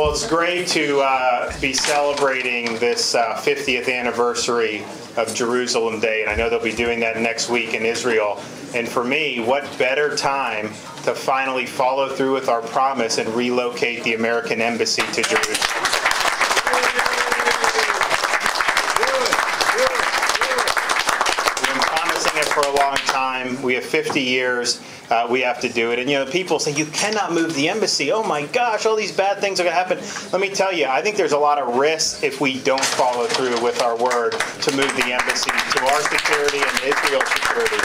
Well, it's great to be celebrating this 50th anniversary of Jerusalem Day, and I know they'll be doing that next week in Israel. And for me, what better time to finally follow through with our promise and relocate the American embassy to Jerusalem. We've been promising it for a long time. We have 50 years. We have to do it. And, you know, people say, you cannot move the embassy. Oh, my gosh, all these bad things are going to happen. Let me tell you, I think there's a lot of risk if we don't follow through with our word to move the embassy to our security and Israel's security.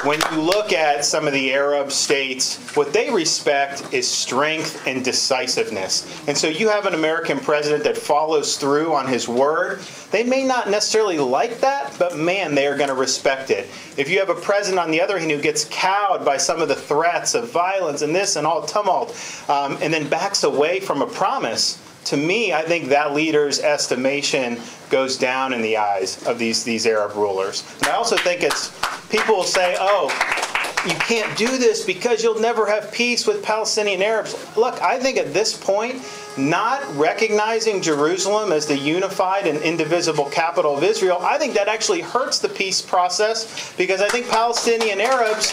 When you look at some of the Arab states, what they respect is strength and decisiveness. And so you have an American president that follows through on his word. They may not necessarily like that, but man, they are going to respect it. If you have a president, on the other hand, who gets cowed by some of the threats of violence and this and all tumult, and then backs away from a promise, to me, I think that leader's estimation goes down in the eyes of these Arab rulers. And I also think it's, people will say, oh, you can't do this because you'll never have peace with Palestinian Arabs. Look, I think at this point, not recognizing Jerusalem as the unified and indivisible capital of Israel, I think that actually hurts the peace process, because I think Palestinian Arabs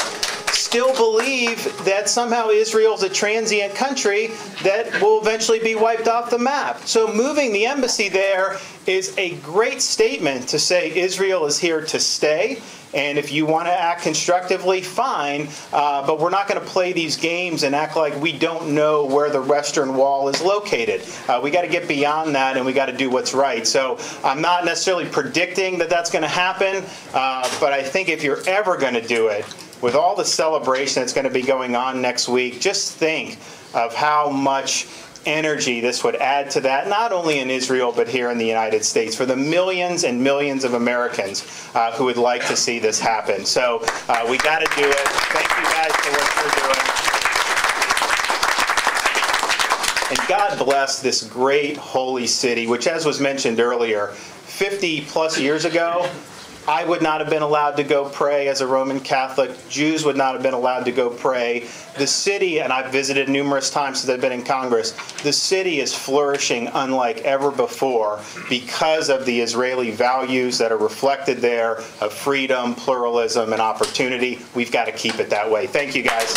still believe that somehow Israel's a transient country that will eventually be wiped off the map. So moving the embassy there is a great statement to say Israel is here to stay. And if you want to act constructively, fine, but we're not going to play these games and act like we don't know where the Western Wall is located. We got to get beyond that, and we got to do what's right. So I'm not necessarily predicting that that's going to happen, but I think if you're ever going to do it, with all the celebration that's going to be going on next week, just think of how much energy this would add to that, not only in Israel, but here in the United States, for the millions and millions of Americans who would like to see this happen. So we got to do it. Thank you guys for what you're doing. And God bless this great holy city, which, as was mentioned earlier, 50 plus years ago, I would not have been allowed to go pray as a Roman Catholic. Jews would not have been allowed to go pray. The city, and I've visited numerous times since I've been in Congress, the city is flourishing unlike ever before because of the Israeli values that are reflected there of freedom, pluralism, and opportunity. We've got to keep it that way. Thank you, guys.